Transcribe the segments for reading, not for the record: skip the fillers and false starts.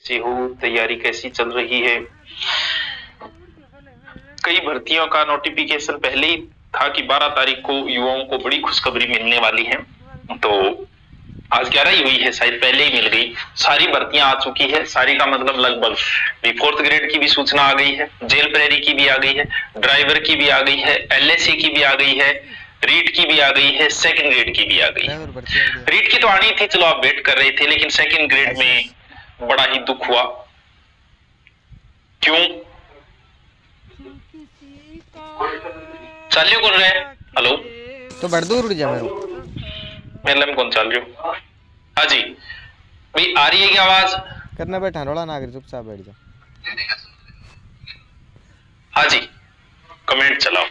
कैसे हो, तैयारी कैसी चल रही है। कई भर्तियों का नोटिफिकेशन पहले ही था कि 12 तारीख को युवाओं को बड़ी खुशखबरी मिलने वाली है, तो आज 11 ही हुई है, शायद पहले ही मिल गई। सारी भर्तियां आ चुकी है, सारी का मतलब लगभग। फोर्थ ग्रेड की भी सूचना आ गई है, जेल प्रेरी की भी आ गई है, ड्राइवर की भी आ गई है, एलएसए की भी आ गई है, रीट की भी आ गई है, सेकंड ग्रेड की भी आ गई है। रीट की तो आनी थी, चलो आप वेट कर रहे थे, लेकिन सेकंड ग्रेड में बड़ा ही दुख हुआ। क्यों? चालियो कौन रहे? हेलो, तो बढ़ दूर उड़ जा मेरे मेरे कौन चाल रही हो? हाँ जी भाई, आ रही है क्या आवाज? करना बैठा रोड़ा ना कर, चुपचाप बैठ जा। हाँ जी, कमेंट चलाओ।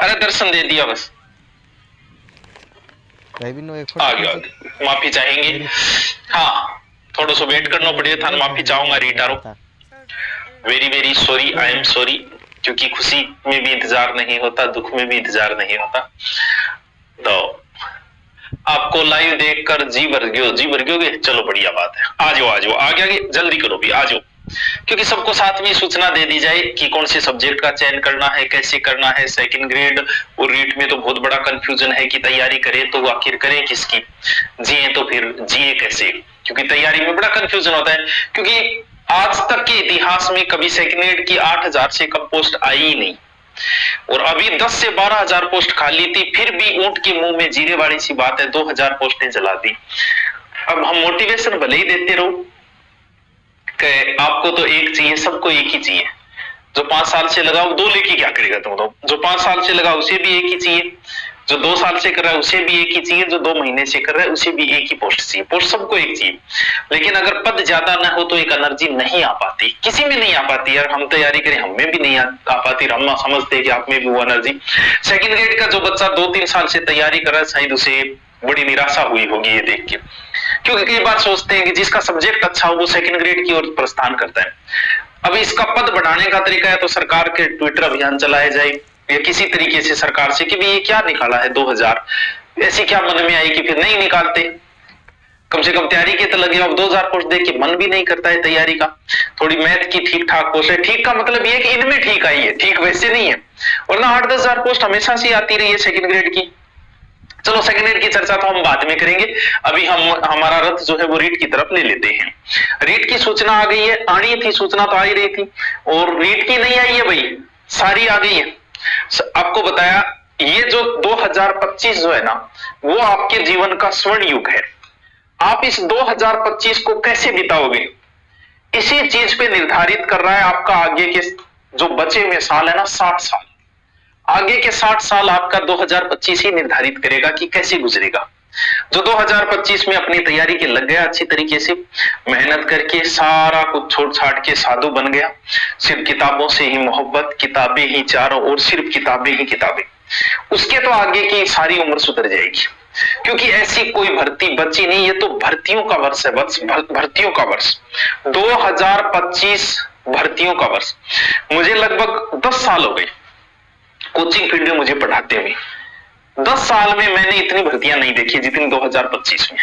अरे दर्शन दे दिया बस, भाई भी नो एक आ गया। माफी चाहेंगे, हाँ थोड़ा सा वेट करना पड़ेगा था, माफी चाहूंगा रीटारो। Very very sorry, I am sorry, क्योंकि खुशी में भी इंतजार नहीं होता, दुख में भी इंतजार नहीं होता। तो आपको लाइव देखकर जी भर गयोगे, चलो बढ़िया बात है। आ जाओ आगे जल्दी करो भी, आ जाओ, क्योंकि सबको साथ में सूचना दे दी जाए कि कौन से सब्जेक्ट का चयन करना है, कैसे करना है। सेकंड ग्रेड और रीट में तो बहुत बड़ा कंफ्यूजन है कि तैयारी करें तो आखिर करें किसकी, जिए तो फिर जिए कैसे, क्योंकि तैयारी में बड़ा कंफ्यूजन होता है। क्योंकि आज तक के इतिहास में कभी सेकंड ग्रेड की 8000 से कम पोस्ट आई ही नहीं, और अभी 10 से 12,000 पोस्ट खाली थी, फिर भी ऊंट के मुंह में जीरे वाली सी बात है, 2000 पोस्टें जला दी। अब हम मोटिवेशन भले ही देते रहो कि आपको तो एक चाहिए, सबको एक ही चाहिए। जो 5 साल से लगाओ, 2 लेके क्या करेगा तुम तो? जो 5 साल से लगाओ उसे भी एक ही चाहिए, जो 2 साल से कर रहा है उसे भी एक ही चाहिए, जो 2 महीने से कर रहा है उसे भी एक ही पोस्ट चाहिए। पोस्ट सबको एक चाहिए, लेकिन अगर पद ज्यादा ना हो तो एक एनर्जी नहीं आ पाती, किसी में नहीं आ पाती। यार हम तैयारी करें, हम में भी नहीं आ पाती, हम समझते हैं कि आप में भी वो एनर्जी। सेकंड ग्रेड का जो बच्चा 2-3 साल से तैयारी कर रहा है, शायद उसे बड़ी निराशा हुई होगी ये देख के, क्योंकि कई बार सोचते हैं कि जिसका सब्जेक्ट अच्छा हो वो सेकंड ग्रेड की ओर प्रस्थान करता है। अब इसका पद बढ़ाने का तरीका है तो सरकार के ट्विटर अभियान चलाए जाए या किसी तरीके से सरकार से कि भी ये क्या निकाला है 2000, ऐसी क्या मन में आई कि फिर नहीं निकालते। कम से कम तैयारी के तो लगे, अब 2000 पोस्ट देख के मन भी नहीं करता है तैयारी का। थोड़ी मैथ की ठीक ठाक पोस्ट है, ठीक का मतलब ये कि इनमें ठीक आई है, ठीक वैसे नहीं है, वरना 8-10 हजार पोस्ट हमेशा से आती रही है सेकंड ग्रेड की। चलो सेकंड ग्रेड की चर्चा तो हम बाद में करेंगे, अभी हम हमारा रथ जो है वो रीट की तरफ ले लेते हैं। रीट की सूचना आ गई है, आनी थी सूचना तो आ ही रही थी, और रीट की नहीं आई है भाई, सारी आ गई है। आपको बताया ये जो 2025 जो है ना, वो आपके जीवन का स्वर्ण युग है। आप इस 2025 को कैसे बिताओगे, इसी चीज पे निर्धारित कर रहा है आपका आगे के जो बचे हुए साल है ना, 60 साल। आगे के 60 साल आपका 2025 ही निर्धारित करेगा कि कैसे गुजरेगा। जो 2025 में अपनी तैयारी के लग गया, अच्छी तरीके से मेहनत करके सारा कुछ छोड़ छाड़ के साधु बन गया, सिर्फ किताबों से ही मोहब्बत, किताबें ही चारों ओर, सिर्फ किताबें ही किताबें, उसके तो आगे की सारी उम्र सुधर जाएगी। क्योंकि ऐसी कोई भर्ती बची नहीं, ये तो भर्तियों का वर्ष है, भर्तियों का वर्ष 2025, भर्तियों का वर्ष। मुझे लगभग 10 साल हो गए कोचिंग फील्ड में मुझे पढ़ाते हुए। 10 साल में मैंने इतनी भर्तियां नहीं देखी जितनी 2025 में,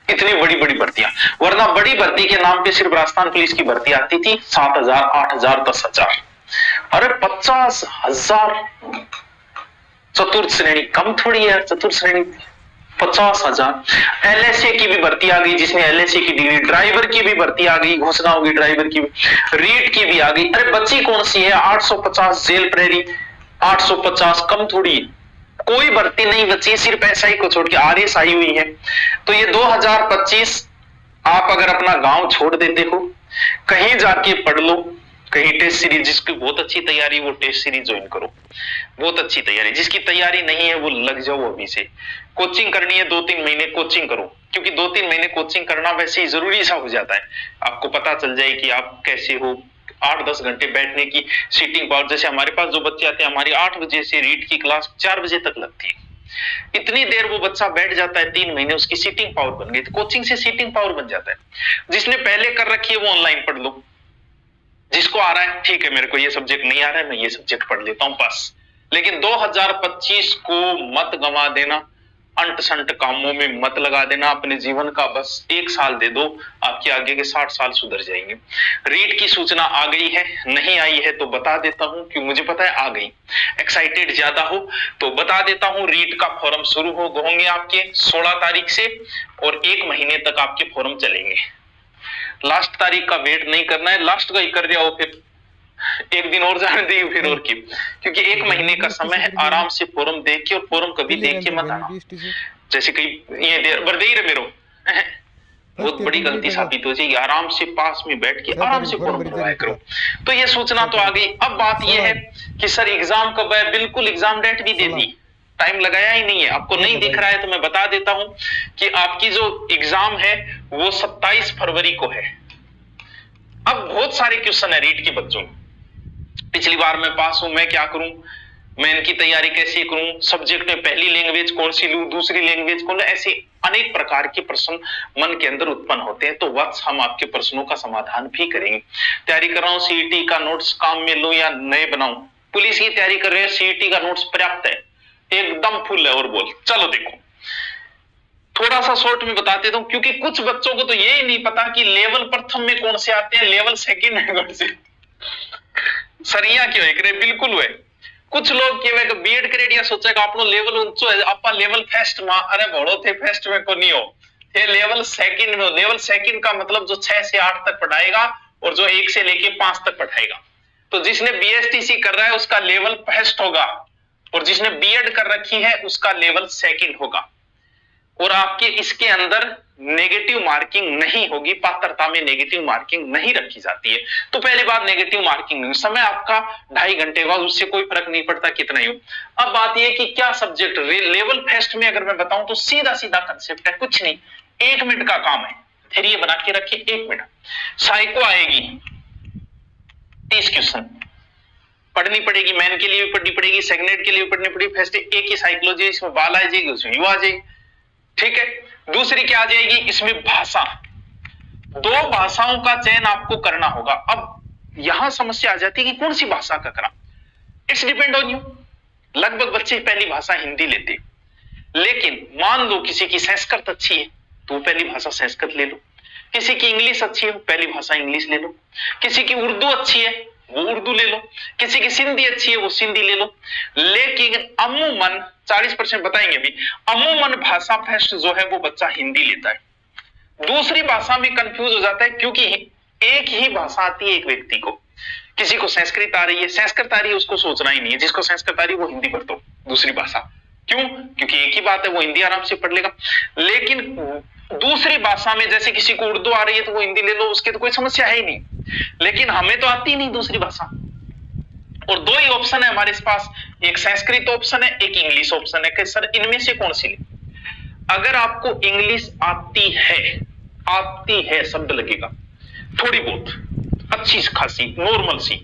इतनी बड़ी बड़ी भर्तियां। वरना बड़ी भर्ती के नाम पे सिर्फ राजस्थान पुलिस की भर्ती आती थी 7,000, 8,000, 10,000। अरे 50,000 चतुर्थ श्रेणी कम थोड़ी है, चतुर्थ श्रेणी 50,000। एलएसए की भी भर्ती आ गई, जिसने एलएसए की डिग्री, ड्राइवर की भी भर्ती आ गई, घोषणा होगी ड्राइवर की भी, रीट की भी आ गई। अरे बच्ची कौन सी है, 850 जेल प्रेरी, 850 कम थोड़ी, कोई भर्ती नहीं बची, सिर्फ एसआई को छोड़ के आरएस आई हुई है। तो ये 2025 आप अगर अपना गांव छोड़ देते हो, कहीं जाके पढ़ लो, कहीं टेस्ट सीरीज, जिसकी बहुत अच्छी तैयारी वो टेस्ट सीरीज ज्वाइन करो, बहुत अच्छी तैयारी। जिसकी तैयारी नहीं है वो लग जाओ अभी से। कोचिंग करनी है 2-3 महीने कोचिंग करो, क्योंकि 2-3 महीने कोचिंग करना वैसे ही जरूरी सा हो जाता है। आपको पता चल जाए कि आप कैसे हो। 8-10 घंटे बैठने की सीटिंग पावर, जैसे हमारे पास जो बच्चे आते हैं, हमारी 8 बजे से रीट की क्लास 4 बजे तक लगती है। इतनी देर वो बच्चा बैठ जाता है, 3 महीने उसकी सीटिंग पावर बन गई। तो कोचिंग से सीटिंग पावर बन जाता है। जिसने पहले कर रखी है वो ऑनलाइन पढ़ लो, जिसको आ रहा है ठीक है, मेरे को ये सब्जेक्ट नहीं आ रहा है, मैं ये सब्जेक्ट पढ़ लेता हूं बस। लेकिन 2025 को मत गंवा देना, अंट संट कामों में मत लगा देना अपने जीवन का, बस 1 साल दे दो, आपके आगे के 60 साल सुधर जाएंगे। रीट की सूचना आ गई है, नहीं आई है तो बता देता हूं, क्योंकि मुझे पता है आ गई। एक्साइटेड ज्यादा हो तो बता देता हूं, रीट का फॉर्म शुरू होंगे आपके 16 तारीख से और 1 महीने तक आपके फॉर्म चलेंगे। लास्ट तारीख का वेट नहीं करना है, लास्ट का ही कर रहा हो फिर 1 दिन और जाने दी फिर और क्योंकि 1 महीने का समय है, आराम से फॉर्म देख के, और फॉर्म कभी देख के मत आना जैसे कहीं ये देर बर्दे रहे मेरो बहुत बड़ी गलती साबित हो जाएगी। आराम से पास में बैठ के आराम से फॉर्म भरवाया करो। तो ये सूचना तो आ गई। अब बात ये है कि सर एग्जाम कब है? बिल्कुल एग्जाम डेट भी दे दी, टाइम लगाया ही नहीं है। आपको नहीं दिख रहा है तो मैं बता देता हूं कि आपकी जो एग्जाम है वो 27 फरवरी को है। अब बहुत सारे क्वेश्चन है रीट के बच्चों, पिछली बार मैं पास हूं, मैं क्या करूं, मैं इनकी तैयारी कैसे करूं, सब्जेक्ट में पहली लैंग्वेज कौन सी लूं, दूसरी लैंग्वेज कौन, ऐसे अनेक प्रकार के प्रश्न मन के अंदर उत्पन्न होते हैं। तो वत्स हम आपके प्रश्नों का समाधान भी करेंगे। तैयारी कर रहा हूं, सीईटी का नोट्स काम में लूं या नए बनाऊं? पुलिस की तैयारी कर रहे हैं, सीईटी का नोट्स पर्याप्त है, एकदम फुल है। और बोल चलो देखो थोड़ा सा शॉर्ट में बता देता हूं, क्योंकि कुछ बच्चों को तो ये नहीं पता कि लेवल प्रथम में कौन से आते हैं, लेवल सेकंड में कौन से। सरिया क्यों है करे? बिल्कुल हुए। कुछ लोग केवल बीएड करेडिया सोचेगा अपनो लेवल ऊंचो है, आपा लेवल फर्स्ट में, अरे बड़ो थे फर्स्ट में को नहीं हो, ये लेवल सेकंड में। लेवल सेकंड का मतलब जो 6 से 8 तक पढ़ाएगा और जो 1 से लेके 5 तक पढ़ाएगा। तो जिसने बीएसटीसी कर रहा है उसका लेवल फर्स्ट होगा, और जिसने बीएड कर रखी है उसका लेवल सेकंड होगा। और आपके इसके अंदर नेगेटिव मार्किंग नहीं होगी, पात्रता में नेगेटिव मार्किंग नहीं रखी जाती है। तो पहली बात नेगेटिव मार्किंग नहीं, समय आपका 2.5 घंटे का, उससे कोई फर्क नहीं पड़ता कितना ही हो। अब बात यह कि क्या सब्जेक्ट लेवल फर्स्ट में अगर मैं बताऊं तो सीधा सीधा कंसेप्ट है, कुछ नहीं, 1 मिनट का काम है। फिर ये बना के रखिए 1 मिनट। साइको आएगी 30 क्वेश्चन पढ़नी पड़ेगी, मैन के लिए भी पढ़नी पड़ेगी, सेगनेट के लिए भी पढ़नी पड़ेगी। फर्स्ट एक ही साइकोलॉजी, इसमें बाल आ जाएगी, उसमें यू आ जाएगी, ठीक है। दूसरी क्या आ जाएगी, इसमें भाषा, 2 भाषाओं का चयन आपको करना होगा। अब यहां समस्या आ जाती है कि कौन सी भाषा का करा, इट्स डिपेंड ऑन यू। लगभग बच्चे पहली भाषा हिंदी लेते, लेकिन मान लो किसी की संस्कृत अच्छी है तो पहली भाषा संस्कृत ले लो, किसी की इंग्लिश अच्छी है पहली भाषा इंग्लिश ले लो, किसी की उर्दू अच्छी है वो उर्दू ले लो, किसी की सिंधी अच्छी है वो सिंधी ले लो। लेकिन अमूमन 40% बताएंगे भी, अमूमन भाषा फर्स्ट जो है वो बच्चा हिंदी लेता है, दूसरी भाषा में कंफ्यूज हो जाता है, क्योंकि एक ही भाषा आती है एक व्यक्ति को। किसी को संस्कृत आ रही है, संस्कृत आ रही है उसको सोचना ही नहीं है, जिसको संस्कृत आ रही है वो हिंदी पढ़ दो दूसरी भाषा, क्यों? क्योंकि एक ही बात है, वो हिंदी आराम से पढ़ लेगा। लेकिन दूसरी भाषा में जैसे किसी को उर्दू आ रही है तो वो हिंदी ले लो, उसकी तो कोई समस्या है ही नहीं, लेकिन हमें तो आती नहीं दूसरी भाषा। और 2 ही ऑप्शन है हमारे पास, एक संस्कृत ऑप्शन है, एक इंग्लिश ऑप्शन है कि सर इनमें से कौन सी ले। अगर आपको इंग्लिश आती है शब्द लगेगा थोड़ी बहुत अच्छी खासी नॉर्मल सी,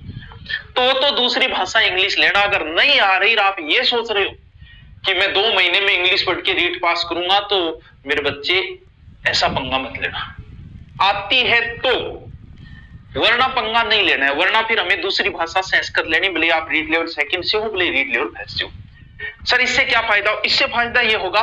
तो दूसरी भाषा इंग्लिश लेना। अगर नहीं आ रही, आप ये सोच रहे हो कि मैं 2 महीने में इंग्लिश पढ़ के रीट पास करूंगा, तो मेरे बच्चे ऐसा पंगा मत लेना। आती है तो, वरना पंगा नहीं लेना है, वरना फिर हमें दूसरी भाषा संस्कृत लेनी, भले आप रीड लेवल सेकंड से हो, भले रीड लेवल फर्स्ट से हो। सर इससे क्या फायदा हो? इससे फायदा ये होगा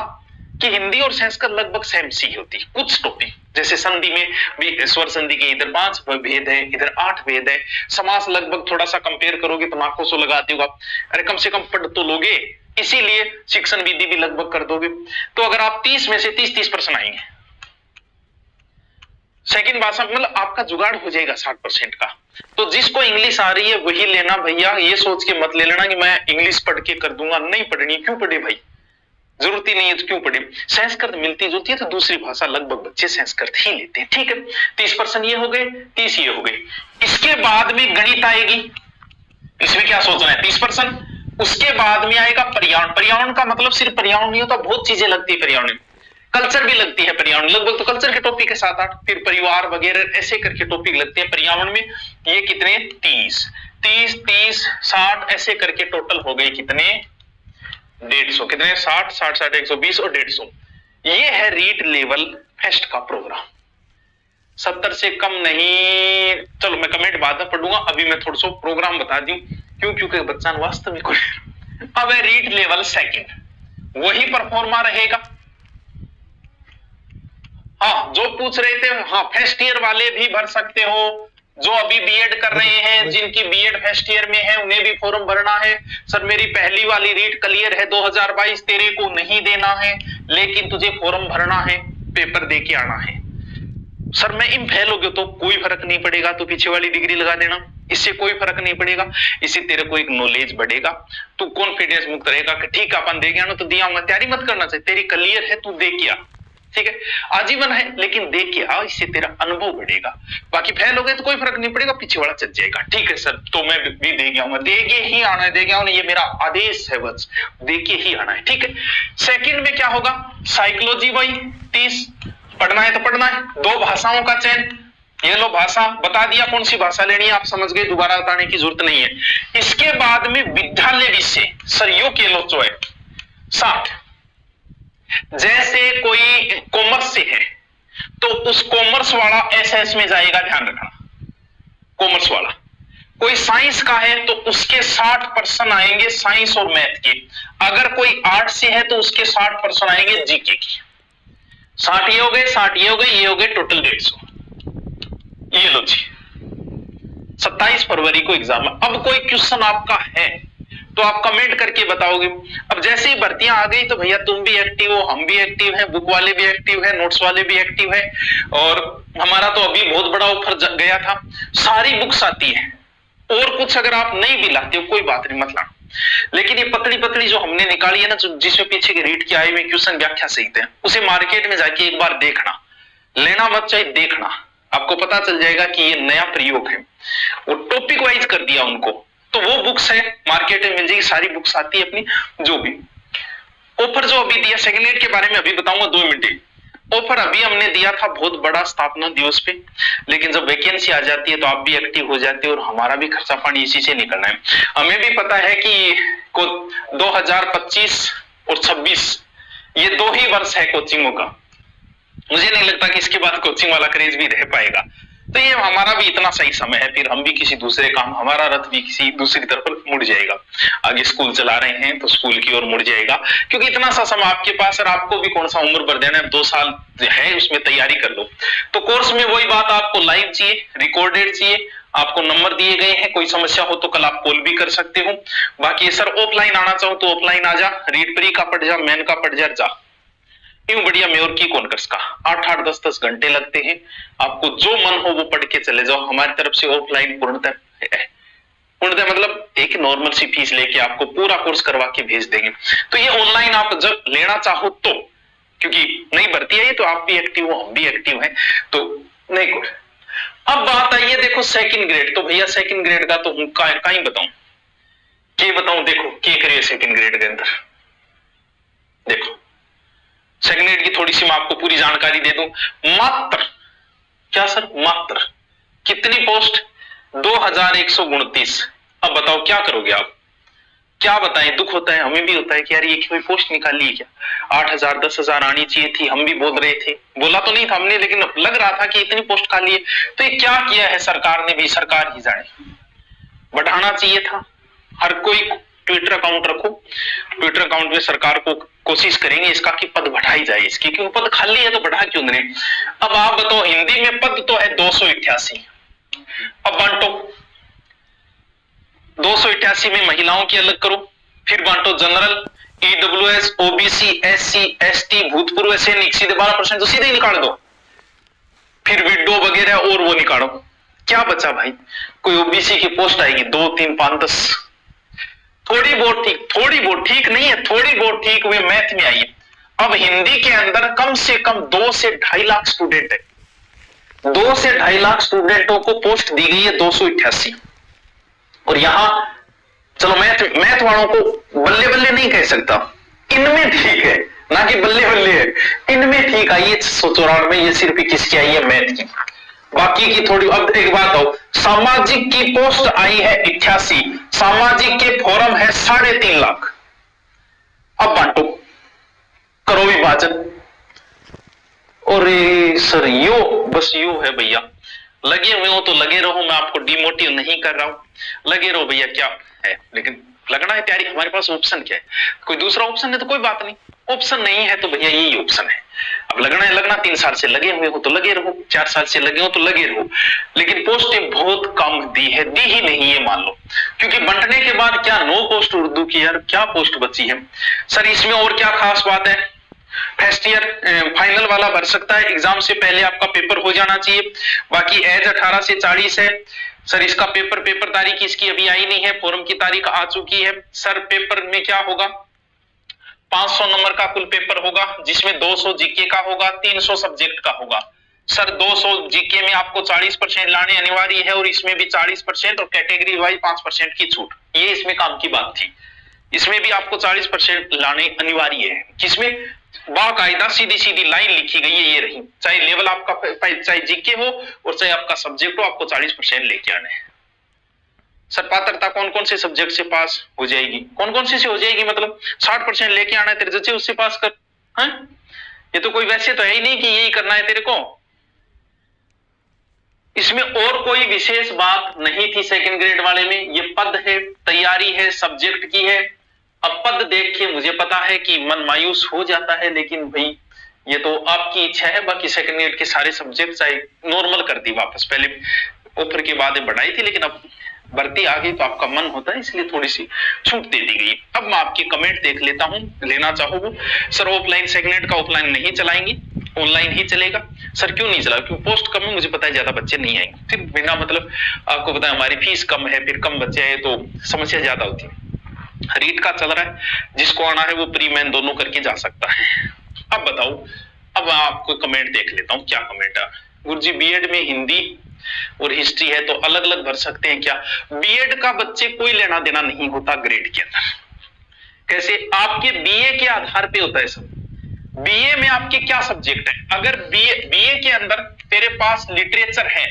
कि हिंदी और संस्कृत लगभग सेम सी होती, कुछ टॉपिक जैसे संधि में भी, स्वर संधि के इधर 5 भेद है, इधर 8 भेद है। समास लगभग थोड़ा सा कंपेयर करोगे तो आंखों से लगाते हो आप, अरे कम से कम पढ़ तो लोगे, इसीलिए शिक्षण विधि भी लगभग कर दोगे। तो अगर आप 30 में से 30% आएंगे सेकंड भाषा, मतलब आपका जुगाड़ हो जाएगा 60% का। तो जिसको इंग्लिश आ रही है वही लेना भैया, ये सोच के मत ले लेना कि मैं इंग्लिश पढ़ के कर दूंगा, नहीं पढ़नी। क्यों पढ़े भाई, जरूरत ही नहीं है तो क्यों पढ़े। संस्कृत मिलती जुलती है तो दूसरी भाषा लगभग बच्चे संस्कृत ही लेते हैं, ठीक है। 30% ये हो गए, 30 ये हो गए। इसके बाद में गणित आएगी, इसमें क्या सोचना है 30%। उसके बाद में आएगा पर्यावरण। पर्यावरण का मतलब सिर्फ पर्यावरण नहीं होता, बहुत चीजें लगती है पर्यावरण में, कल्चर भी लगती है पर्यावरण, लगभग तो कल्चर के टॉपिक है 7-8, फिर परिवार वगैरह ऐसे करके टॉपिक लगते हैं पर्यावरण में। ये कितने 30 60 ऐसे करके टोटल हो गए कितने 150, कितने 60 120 और 150। ये है रीट लेवल फर्स्ट का प्रोग्राम। 70 से कम नहीं, चलो मैं कमेंट बाद में पढ़ूंगा, अभी मैं थोड़ा सा प्रोग्राम बता दूं, क्योंकि बच्चा वास्तव में अब है रीट लेवल सेकंड, वही परफॉर्मा रहेगा हाँ, जो पूछ रहे थे, हाँ फर्स्ट ईयर वाले भी भर सकते हो, जो अभी बीएड कर रहे हैं, जिनकी बीएड फर्स्ट ईयर में है उन्हें भी फॉर्म भरना है। सर मेरी पहली वाली रीट क्लियर है 2022, तेरे को नहीं देना है, लेकिन तुझे फॉर्म भरना है, पेपर दे के आना है। सर मैं इन फेल हो गया तो कोई फर्क नहीं पड़ेगा, तो पीछे वाली डिग्री लगा देना, इससे कोई फर्क नहीं पड़ेगा। इससे तेरे को एक नॉलेज बढ़ेगा, तू कॉन्फिडेंस मुक्त रहेगा कि ठीक है अपन दे गया ना तो दिया, तैयारी मत करना चाहिए, तेरी क्लियर है, तू दे के आ, ठीक है, आजीवन है लेकिन देख के आ, इससे तेरा अनुभव बढ़ेगा। बाकी फेल हो गए तो कोई फर्क नहीं पड़ेगा, पीछे वाला चल जाएगा। ठीक है सर, तो मैं भी दे गया हूं, दे के ही आना है, दे गया हूं, ये मेरा आदेश है, बस दे के ही आना है। ठीक है, सेकंड में क्या होगा, साइकोलॉजी वही 30 पढ़ना है तो पढ़ना है, 2 भाषाओं का चयन, ये लो भाषा बता दिया कौन सी भाषा लेनी है, आप समझ गए, दोबारा बताने की जरूरत नहीं है। इसके बाद में विद्यालय विषय, सर यो के लो चो है 60, जैसे कोई कॉमर्स से है तो उस कॉमर्स वाला एसएस में जाएगा, ध्यान रखना, कॉमर्स वाला। कोई साइंस का है तो उसके 60% आएंगे साइंस और मैथ के, अगर कोई आर्ट से है तो उसके 60% आएंगे जीके की। 60 ये हो गए, 60 ये हो गए, ये हो गए, टोटल 150। ये लो जी, 27 फरवरी को एग्जाम है। अब कोई क्वेश्चन आपका है तो आप कमेंट करके बताओगे। अब जैसे ही भर्तियां आ गई तो भैया तुम भी एक्टिव हो, हम भी एक्टिव हैं, बुक वाले भी एक्टिव है, नोट्स वाले भी एक्टिव है, और हमारा तो अभी बहुत बड़ा ऑफर गया था, सारी बुक्स आती है, और कुछ अगर आप नहीं भी लाते हो कोई बात नहीं, मत लाना, लेकिन ये पतली पतली जो हमने निकाली है ना, जिसमें पीछे के रीड के आए हुए क्वेश्चन व्याख्या सहित है, उसे मार्केट में जाके एक बार देखना, लेना मत चाहिए, देखना, आपको पता चल जाएगा कि ये नया प्रयोग है। वो टॉपिक वाइज कर दिया उनको, तो वो बुक्स है मार्केट में मिल जाएगी, सारी बुक्स आती है अपनी। जो भी ऑफर जो अभी दिया सेकंड एड के बारे में अभी बताऊंगा 2 मिनट। ऑफर अभी हमने दिया था बहुत बड़ा स्थापना दिवस पे, लेकिन जब वैकेंसी आ जाती है तो आप भी एक्टिव हो जाते हो और हमारा भी खर्चा पानी इसी से निकलना है। हमें भी पता है कि 2025 और 26 ये 2 ही वर्ष है कोचिंगों का, मुझे नहीं लगता कि इसके बाद कोचिंग वाला क्रेज भी रह पाएगा, तो ये हमारा भी इतना सही समय है, फिर हम भी किसी दूसरे काम, हमारा रथ भी किसी दूसरी तरफ मुड़ जाएगा। आगे स्कूल चला रहे हैं तो स्कूल की ओर मुड़ जाएगा, क्योंकि इतना सा समय आपके पास, और आपको भी कौन सा उम्र भर देना है, 2 साल है उसमें तैयारी कर लो। तो कोर्स में वही बात, आपको लाइव चाहिए, रिकॉर्डेड चाहिए, आपको नंबर दिए गए हैं, कोई समस्या हो तो कल आप कॉल भी कर सकते हो। बाकी सर ऑफलाइन आना चाहो तो ऑफलाइन आ जा, रीड प्री का पढ़ जा, मेन का पढ़ जा, यूं बढ़िया मेयर की कॉन्कर्स का 8-8 10-10 घंटे लगते हैं, आपको जो मन हो वो पढ़ के चले जाओ। हमारी तरफ से ऑफलाइन पूर्णतः मतलब एक नॉर्मल सी फीस लेके आपको पूरा कोर्स करवा के भेज देंगे। तो ये ऑनलाइन आप जब लेना चाहो तो, क्योंकि नई भर्ती है तो आप भी एक्टिव हो, हम भी एक्टिव हैं, तो नहीं। अब बात आई है देखो सेकंड ग्रेड, तो भैया सेकंड ग्रेड का तो कहीं बताऊं, क्या बताऊं, देखो क्या करिए सेकंड ग्रेड के अंदर। देखो सेकंड ग्रेड की थोड़ी सी मैं आपको पूरी जानकारी दे दूं। मात्र क्या सर, मात्र कितनी पोस्ट, 2129। अब बताओ क्या करोगे आप, क्या बताएं, दुख होता है, हमें भी होता है कि यार ये कोई पोस्ट निकाली है क्या, 8000 10,000 आनी चाहिए थी, हम भी बोल रहे थे, बोला तो नहीं था हमने, लेकिन लग रहा था कि इतनी पोस्ट खाली है। तो ये क्या किया है सरकार ने, भी सरकार ही जाने, बढ़ाना चाहिए था। हर कोई ट्विटर अकाउंट रखो, ट्विटर अकाउंट में सरकार को कोशिश करेंगे इसका कि पद बढ़ाई जाए इसकी, क्योंकि पद खाली है तो बढ़ा क्यों नहीं। अब आप बताओ, हिंदी में पद तो है 288, अब बांटो, 288 में महिलाओं की अलग करो, फिर बांटो general, EWS, OBC, SC, ST, भूतपूर्व सैनिक, सीधे 12% तो सीधे ही निकाल दो, फिर विडो वगैरह और वो निकालो, क्या बचा भाई, कोई ओबीसी की पोस्ट आएगी 2, 3, 5, 10, थोड़ी बहुत ठीक नहीं है, थोड़ी बहुत ठीक हुए मैथ में आई है। अब हिंदी के अंदर कम से कम 2 से 2.5 लाख स्टूडेंट है, 2 से 2.5 लाख स्टूडेंटों को पोस्ट दी गई है 288। और यहां चलो मैथ वालों को बल्ले बल्ले नहीं कह सकता, इनमें ठीक है, ना कि बल्ले बल्ले है, इनमें ठीक आई है 694 में, ये सिर्फ किसकी आई है, मैथ की, बाकी की थोड़ी। अब एक बात हो, सामाजिक की पोस्ट आई है 88, सामाजिक के फॉर्म है 3.5 लाख। अब बांटो, करो विभाजन, और सर यो बस यो है भैया, लगे हुए हो तो लगे रहो, मैं आपको डिमोटिव नहीं कर रहा हूं, लगे रहो भैया, क्या है, लेकिन लगना है तैयारी, हमारे पास ऑप्शन क्या है? कोई दूसरा ऑप्शन है तो कोई बात नहीं, ऑप्शन नहीं है तो भैया यही ऑप्शन है। अब लगना है लगना, 3 साल से लगे हुए हो तो लगे रहो, 4 साल से लगे हो तो लगे रहो, लेकिन पोस्टें बहुत कम दी है, दी ही नहीं है मान लो, क्योंकि बंटने के बाद क्या 9 पोस्ट उर्दू की, यार क्या पोस्ट बची है सर। इसमें और क्या खास बात है? फर्स्ट ईयर फाइनल वाला भर सकता है, एग्जाम से पहले आपका पेपर हो जाना चाहिए। बाकी एज 18 से 40 है सर। इसका पेपर तारीख इसकी अभी आई नहीं है, फॉर्म की तारीख आ चुकी है सर। पेपर में क्या होगा? 500 नंबर का कुल पेपर होगा, जिसमें 200 जीके का होगा, 300 सब्जेक्ट का होगा सर। 200 जीके में आपको 40% लाने अनिवार्य है, और इसमें भी 40% और कैटेगरी वाइज 5% की छूट, ये इसमें काम की बात थी। इसमें भी आपको 40% लाने अनिवार्य है। किसमें? बाकायदा सीधी सीधी लाइन लिखी गई है, ये रही, चाहे लेवल आपका चाहे जीके हो और चाहे आपका सब्जेक्ट हो, आपको 40% लेके आने हैं सर। पात्रता कौन कौन से सब्जेक्ट से पास हो जाएगी? कौन कौन से हो जाएगी मतलब 60% लेके आना है तेरे जच्चे, उससे पास कर। हैं? ये तो कोई वैसे तो है ही नहीं कि यही करना है तेरे को। इसमें और कोई विशेष बात नहीं थी सेकंड ग्रेड वाले में। ये पद है, तैयारी है, सब्जेक्ट की है। अब पद देख के मुझे पता है कि मन मायूस हो जाता है, लेकिन भाई ये तो आपकी इच्छा है। बाकी सेकंड ग्रेड के सारे सब्जेक्ट चाहे नॉर्मल कर दी वापस, पहले ऑफर के बाद बढ़ाई थी, लेकिन अब भर्ती आ गई तो आपका मन होता है, इसलिए थोड़ी सी छूट दे दी गई। अब मैं आपके कमेंट देख लेता हूं, लेना चाहो वो। सर ऑफलाइन सेकंड ग्रेड का ऑफलाइन नहीं चलाएंगे, ऑनलाइन ही चलेगा। सर क्यों नहीं चला? क्योंकि पोस्ट कम है, मुझे पता है ज्यादा बच्चे नहीं आएंगे, फिर बिना मतलब आपको पता है हमारी फीस कम है, फिर कम बच्चे आए तो समस्या ज्यादा होती है। रीट का चल रहा है, जिसको आना है वो प्री मैन दोनों करके जा सकता है। अब बताओ, अब आपको कमेंट देख लेता हूँ क्या कमेंट है। गुरुजी बीएड में हिंदी और हिस्ट्री है तो अलग अलग भर सकते हैं क्या? बीएड का बच्चे कोई लेना देना नहीं होता ग्रेड के अंदर। कैसे? आपके बीए के आधार पे होता है सब। बीए में आपके क्या सब्जेक्ट है? अगर बीए के अंदर तेरे पास लिटरेचर है,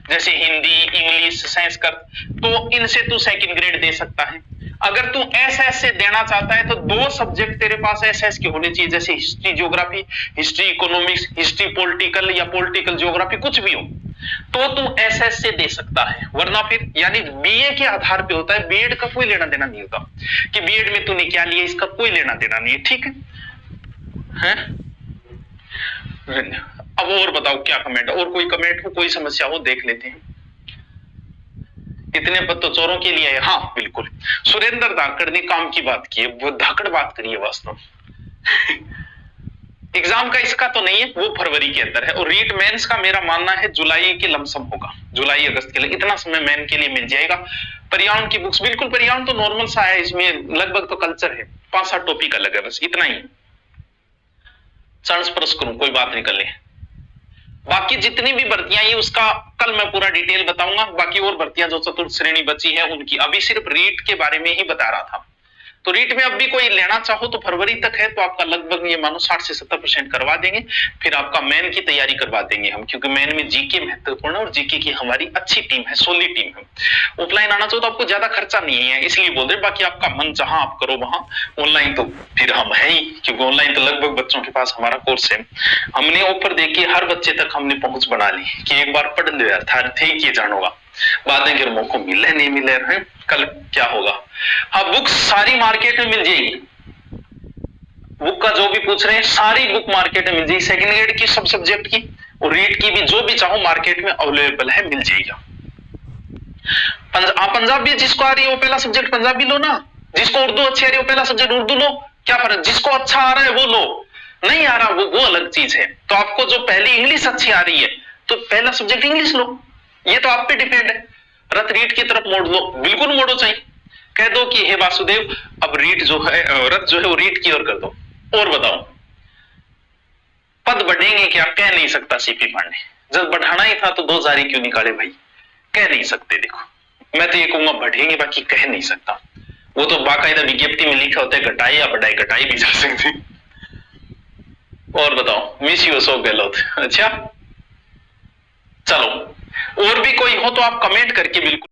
जैसे हिंदी, इंग्लिश, संस्कृत, तो इनसे तू सेकंड ग्रेड दे सकता है। अगर तू एसएस से देना चाहता है तो 2 सब्जेक्ट तेरे पास एसएस के होने चाहिए, जैसे history geography, history economics, history political या पॉलिटिकल ज्योग्राफी, कुछ भी हो तो तू एसएस से दे सकता है। वरना फिर यानी बीए के आधार पे होता है, बीएड का कोई लेना देना नहीं होता कि बीएड में तूने क्या लिया, इसका कोई लेना देना नहीं है। ठीक है? अब और बताओ क्या कमेंट, और कोई कमेंट हो, कोई समस्या हो, देख लेते हैं। इतने पद तो चोरों के लिए है। हाँ बिल्कुल, सुरेंद्र धाकड़ ने काम की बात की है, वो धाकड़ बात करी है वास्तव। एग्जाम का इसका तो नहीं है, वो फरवरी के अंदर है। और रीट मेंस का मेरा मानना है जुलाई के लमसम होगा, जुलाई अगस्त के लिए, इतना समय मेन के लिए मिल जाएगा। पर्यावरण की बुक्स, बिल्कुल पर्यावरण तो नॉर्मल सा है, इसमें लगभग तो कल्चर है, 5-7 टॉपिक अलग है, बस इतना ही। चांस करूं, कोई बात नहीं कर ले। बाकी जितनी भी भर्तियां ये उसका कल मैं पूरा डिटेल बताऊंगा। बाकी और भर्तियां जो चतुर्थ श्रेणी बची है उनकी, अभी सिर्फ रीट के बारे में ही बता रहा था। तो रीट में अब भी कोई लेना चाहो तो फरवरी तक है, तो आपका लगभग ये मानो 60 से 70% करवा देंगे। फिर आपका मेन की तैयारी करवा देंगे हम, क्योंकि मेन में जीके महत्वपूर्ण है और जीके की हमारी अच्छी टीम है, सॉलिड टीम है। ऑफलाइन आना चाहो तो आपको ज्यादा खर्चा नहीं है, इसलिए बोल रहे। बाकी आपका मन जहां आप करो वहां। ऑनलाइन तो फिर हम है ही, क्योंकि ऑनलाइन तो लगभग बच्चों के पास हमारा कोर्स है। हमने ऑफर देके हर बच्चे तक हमने पहुंच बना ली कि एक बार पढ़ लो यार, था थे किए जानोगा, बाद में फिर मौका मिले नहीं मिले है, कल क्या होगा। हाँ, बुक्स सारी मार्केट में मिल जाएगी। बुक का जो भी पूछ रहे हैं, सारी बुक मार्केट में मिल जाएगी, सेकंड ग्रेड की, सब सब्जेक्ट की और रीट की भी, जो भी चाहो मार्केट में अवेलेबल है, मिल जाएगा। पंजाबी जिसको आ रही है वो पहला सब्जेक्ट पंजाबी लो ना, जिसको उर्दू अच्छी आ रही है वो पहला सब्जेक्ट उर्दू लो, क्या फर्क? जिसको अच्छा आ रहा है वो लो, नहीं आ रहा वो अलग चीज है। तो आपको जो पहली इंग्लिश अच्छी आ रही है तो पहला सब्जेक्ट इंग्लिश लो, ये तो आप पे डिपेंड है। रथ रीट की तरफ मोड़ लो, बिल्कुल मोड़ो, चाहिए कह दो कि हे वासुदेव अब रीट जो है, रथ जो है वो रीट की ओर कर दो। और बताओ पद बढ़ेंगे क्या? कह नहीं सकता सीपी पांडे, जब बढ़ाना ही था तो 2 जारी क्यों निकाले भाई? कह नहीं सकते। देखो मैं तो ये कहूंगा बढ़ेंगे, बाकी कह नहीं सकता। वो तो बाकायदा विज्ञप्ति में लिखा होता है घटाई या बढ़ाई, घटाई भी जा सकती। और बताओ, मिस यू अशोक गहलोत। अच्छा चलो, और भी कोई हो तो आप कमेंट करके बिल्कुल